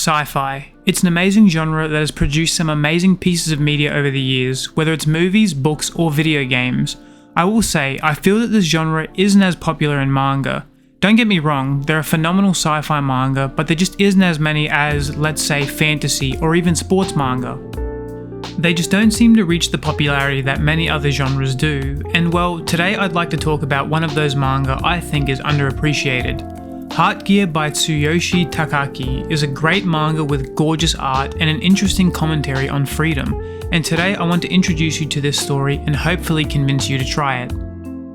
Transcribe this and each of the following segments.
Sci-fi. It's an amazing genre that has produced some amazing pieces of media over the years, whether it's movies, books, or video games. I will say, I feel that this genre isn't as popular in manga. Don't get me wrong, there are phenomenal sci-fi manga, but there just isn't as many as, let's say, fantasy or even sports manga. They just don't seem to reach the popularity that many other genres do, and well, today I'd like to talk about one of those manga I think is underappreciated. Heart Gear by Tsuyoshi Takaki is a great manga with gorgeous art and an interesting commentary on freedom, and today I want to introduce you to this story and hopefully convince you to try it.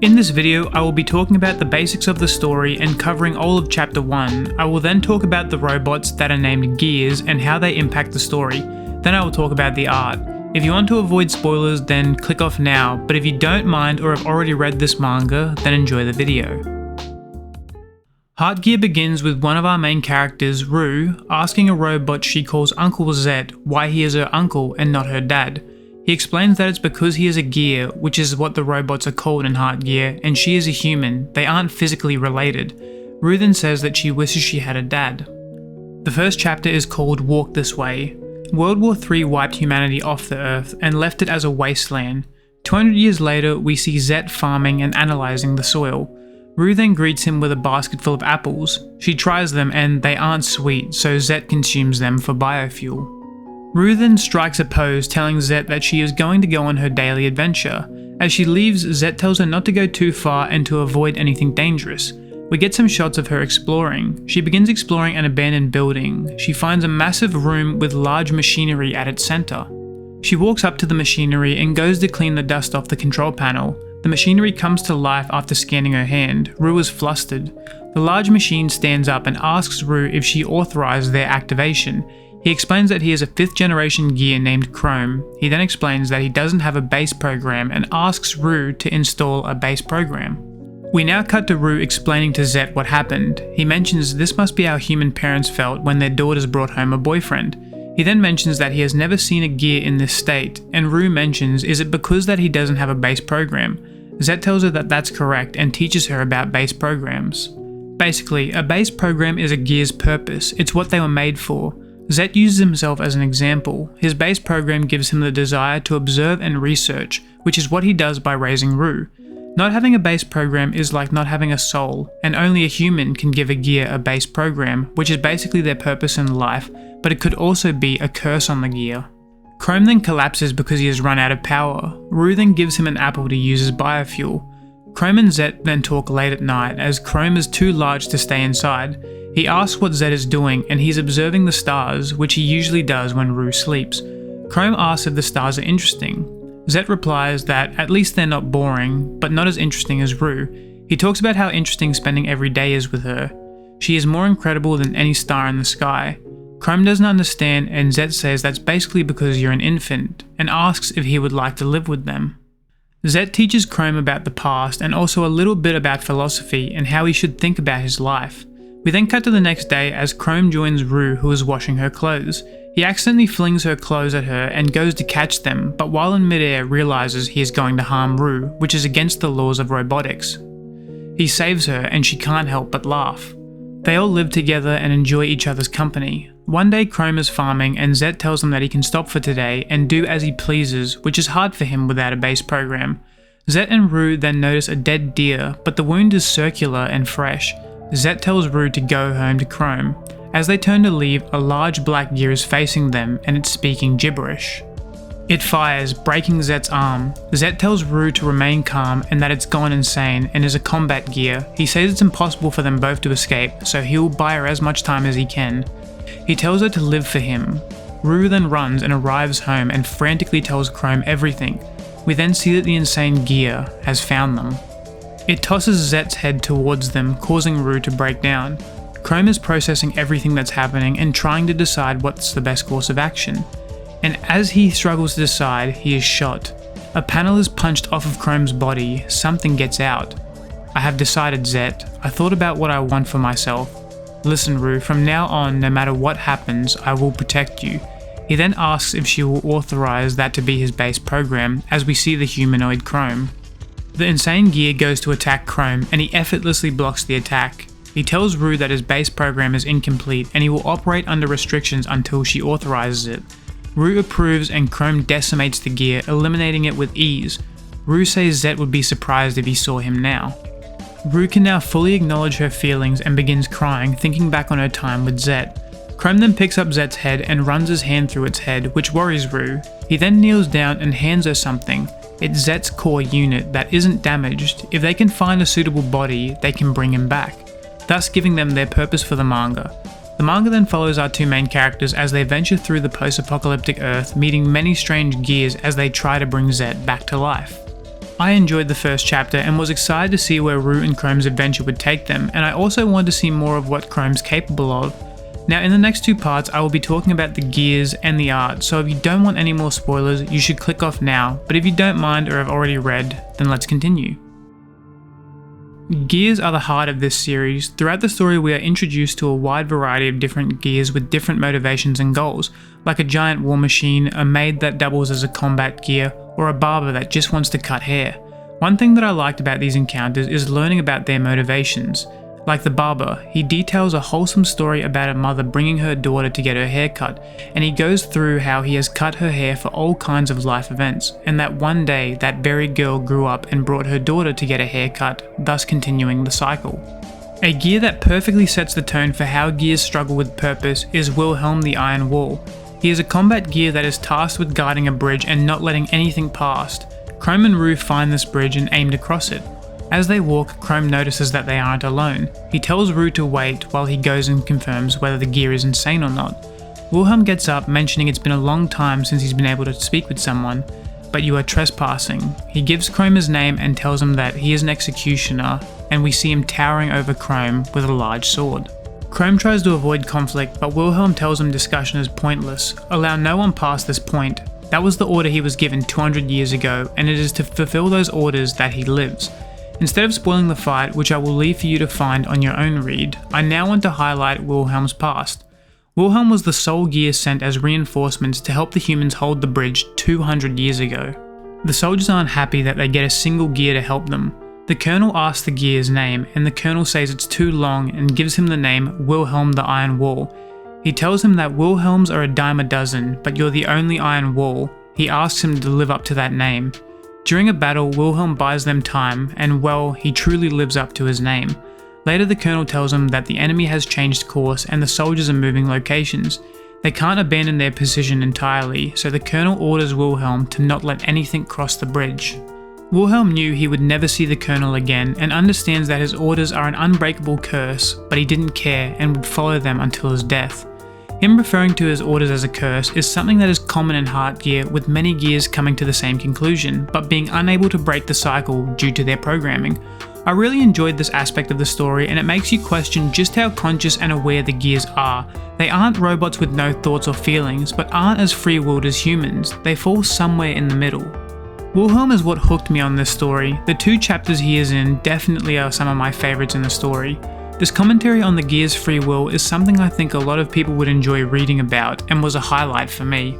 In this video, I will be talking about the basics of the story and covering all of chapter 1. I will then talk about the robots that are named Gears and how they impact the story. Then I will talk about the art. If you want to avoid spoilers, then click off now, but if you don't mind or have already read this manga, then enjoy the video. Heart Gear begins with one of our main characters, Rue, asking a robot she calls Uncle Zet why he is her uncle and not her dad. He explains that it's because he is a gear, which is what the robots are called in Heart Gear, and she is a human. They aren't physically related. Rue then says that she wishes she had a dad. The first chapter is called Walk This Way. World War III wiped humanity off the Earth and left it as a wasteland. 200 years later, we see Zet farming and analysing the soil. Rue then greets him with a basket full of apples. She tries them and they aren't sweet, so Zet consumes them for biofuel. Rue then strikes a pose telling Zet that she is going to go on her daily adventure. As she leaves, Zet tells her not to go too far and to avoid anything dangerous. We get some shots of her exploring. She begins exploring an abandoned building. She finds a massive room with large machinery at its center. She walks up to the machinery and goes to clean the dust off the control panel. The machinery comes to life after scanning her hand. Rue is flustered. The large machine stands up and asks Rue if she authorized their activation. He explains that he is a 5th generation gear named Chrome. He then explains that he doesn't have a base program and asks Rue to install a base program. We now cut to Rue explaining to Zet what happened. He mentions this must be how human parents felt when their daughters brought home a boyfriend. He then mentions that he has never seen a gear in this state, and Rue mentions is it because that he doesn't have a base program. Zet tells her that that's correct and teaches her about base programs. Basically, a base program is a gear's purpose, it's what they were made for. Zet uses himself as an example. His base program gives him the desire to observe and research, which is what he does by raising Rue. Not having a base program is like not having a soul, and only a human can give a gear a base program, which is basically their purpose in life, but it could also be a curse on the gear. Chrome then collapses because he has run out of power. Rue then gives him an apple to use as biofuel. Chrome and Zet then talk late at night as Chrome is too large to stay inside. He asks what Zet is doing and he's observing the stars, which he usually does when Rue sleeps. Chrome asks if the stars are interesting. Zet replies that at least they're not boring, but not as interesting as Rue. He talks about how interesting spending every day is with her. She is more incredible than any star in the sky. Chrome doesn't understand and Zet says that's basically because you're an infant, and asks if he would like to live with them. Zet teaches Chrome about the past and also a little bit about philosophy and how he should think about his life. We then cut to the next day as Chrome joins Rue, who is washing her clothes. He accidentally flings her clothes at her and goes to catch them, but while in midair realizes he is going to harm Rue, which is against the laws of robotics. He saves her and she can't help but laugh. They all live together and enjoy each other's company. One day Chrome is farming and Zet tells him that he can stop for today and do as he pleases, which is hard for him without a base program. Zet and Rue then notice a dead deer, but the wound is circular and fresh. Zet tells Rue to go home to Chrome. As they turn to leave, a large black gear is facing them and it's speaking gibberish. It fires, breaking Zet's arm. Zet tells Rue to remain calm and that it's gone insane and is a combat gear. He says it's impossible for them both to escape, so he will buy her as much time as he can. He tells her to live for him. Rue then runs and arrives home and frantically tells Chrome everything. We then see that the insane gear has found them. It tosses Zet's head towards them, causing Rue to break down. Chrome is processing everything that's happening and trying to decide what's the best course of action. And as he struggles to decide, he is shot. A panel is punched off of Chrome's body. Something gets out. I have decided, Zet. I thought about what I want for myself. Listen, Rue, from now on, no matter what happens, I will protect you. He then asks if she will authorize that to be his base program, as we see the humanoid Chrome. The insane gear goes to attack Chrome, and he effortlessly blocks the attack. He tells Rue that his base program is incomplete and he will operate under restrictions until she authorizes it. Rue approves and Chrome decimates the gear, eliminating it with ease. Rue says Zet would be surprised if he saw him now. Rue can now fully acknowledge her feelings and begins crying, thinking back on her time with Zet. Chrome then picks up Zet's head and runs his hand through its head, which worries Rue. He then kneels down and hands her something. It's Zet's core unit that isn't damaged. If they can find a suitable body, they can bring him back, thus giving them their purpose for the manga. The manga then follows our two main characters as they venture through the post-apocalyptic Earth, meeting many strange gears as they try to bring Zet back to life. I enjoyed the first chapter and was excited to see where Rue and Chrome's adventure would take them, and I also wanted to see more of what Chrome's capable of. Now in the next two parts I will be talking about the gears and the art, so if you don't want any more spoilers you should click off now, but if you don't mind or have already read, then let's continue. Gears are the heart of this series. Throughout the story we are introduced to a wide variety of different gears with different motivations and goals, like a giant war machine, a maid that doubles as a combat gear, or a barber that just wants to cut hair. One thing that I liked about these encounters is learning about their motivations. Like the barber, he details a wholesome story about a mother bringing her daughter to get her hair cut, and he goes through how he has cut her hair for all kinds of life events, and that one day that very girl grew up and brought her daughter to get a haircut, thus continuing the cycle. A gear that perfectly sets the tone for how gears struggle with purpose is Wilhelm the Iron Wall. He is a combat gear that is tasked with guarding a bridge and not letting anything past. Chrome and Rue find this bridge and aim to cross it. As they walk, Chrome notices that they aren't alone. He tells Rue to wait while he goes and confirms whether the gear is insane or not. Wilhelm gets up, mentioning it's been a long time since he's been able to speak with someone, but you are trespassing. He gives Chrome his name and tells him that he is an executioner, and we see him towering over Chrome with a large sword. Chrome tries to avoid conflict, but Wilhelm tells him discussion is pointless. Allow no one past this point. That was the order he was given 200 years ago, and it is to fulfill those orders that he lives. Instead of spoiling the fight, which I will leave for you to find on your own read, I now want to highlight Wilhelm's past. Wilhelm was the sole gear sent as reinforcements to help the humans hold the bridge 200 years ago. The soldiers aren't happy that they get a single gear to help them. The colonel asks the gear's name, and the colonel says it's too long and gives him the name Wilhelm the Iron Wall. He tells him that Wilhelms are a dime a dozen, but you're the only Iron Wall. He asks him to live up to that name. During a battle, Wilhelm buys them time, and well, he truly lives up to his name. Later the colonel tells him that the enemy has changed course and the soldiers are moving locations. They can't abandon their position entirely, so the colonel orders Wilhelm to not let anything cross the bridge. Wilhelm knew he would never see the colonel again and understands that his orders are an unbreakable curse, but he didn't care and would follow them until his death. Him referring to his orders as a curse is something that is common in Heart Gear, with many gears coming to the same conclusion, but being unable to break the cycle due to their programming. I really enjoyed this aspect of the story, and it makes you question just how conscious and aware the gears are. They aren't robots with no thoughts or feelings, but aren't as free-willed as humans. They fall somewhere in the middle. Wilhelm is what hooked me on this story. The two chapters he is in definitely are some of my favourites in the story. This commentary on the gear's free will is something I think a lot of people would enjoy reading about, and was a highlight for me.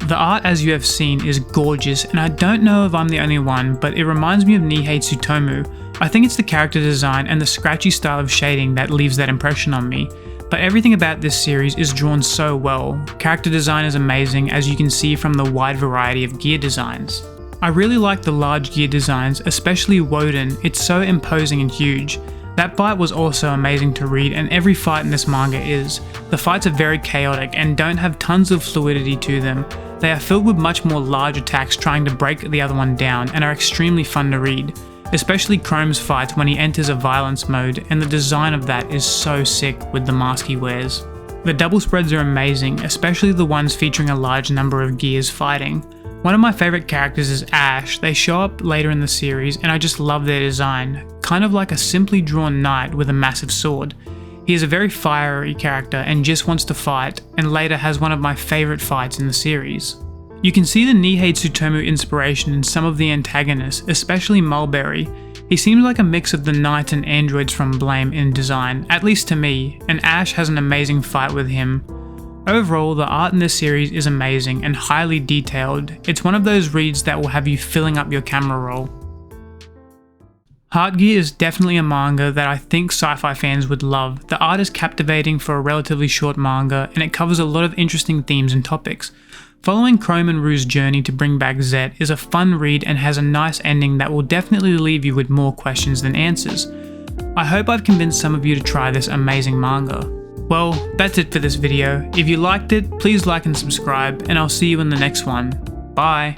The art, as you have seen, is gorgeous, and I don't know if I'm the only one, but it reminds me of Nihei Tsutomu. I think it's the character design and the scratchy style of shading that leaves that impression on me. But everything about this series is drawn so well. Character design is amazing, as you can see from the wide variety of gear designs. I really like the large gear designs, especially Woden. It's so imposing and huge. That fight was also amazing to read, and every fight in this manga is. The fights are very chaotic and don't have tons of fluidity to them. They are filled with much more large attacks trying to break the other one down, and are extremely fun to read. Especially Chrome's fights when he enters a violence mode, and the design of that is so sick with the mask he wears. The double spreads are amazing, especially the ones featuring a large number of gears fighting. One of my favourite characters is Ash. They show up later in the series and I just love their design, kind of like a simply drawn knight with a massive sword. He is a very fiery character and just wants to fight, and later has one of my favourite fights in the series. You can see the Nihei Tsutomu inspiration in some of the antagonists, especially Mulberry. He seems like a mix of the knight and androids from Blame in design, at least to me, and Ash has an amazing fight with him. Overall, the art in this series is amazing and highly detailed. It's one of those reads that will have you filling up your camera roll. Heartgear is definitely a manga that I think sci-fi fans would love. The art is captivating for a relatively short manga, and it covers a lot of interesting themes and topics. Following Chrome and Rue's journey to bring back Zet is a fun read and has a nice ending that will definitely leave you with more questions than answers. I hope I've convinced some of you to try this amazing manga. Well, that's it for this video. If you liked it, please like and subscribe, and I'll see you in the next one. Bye!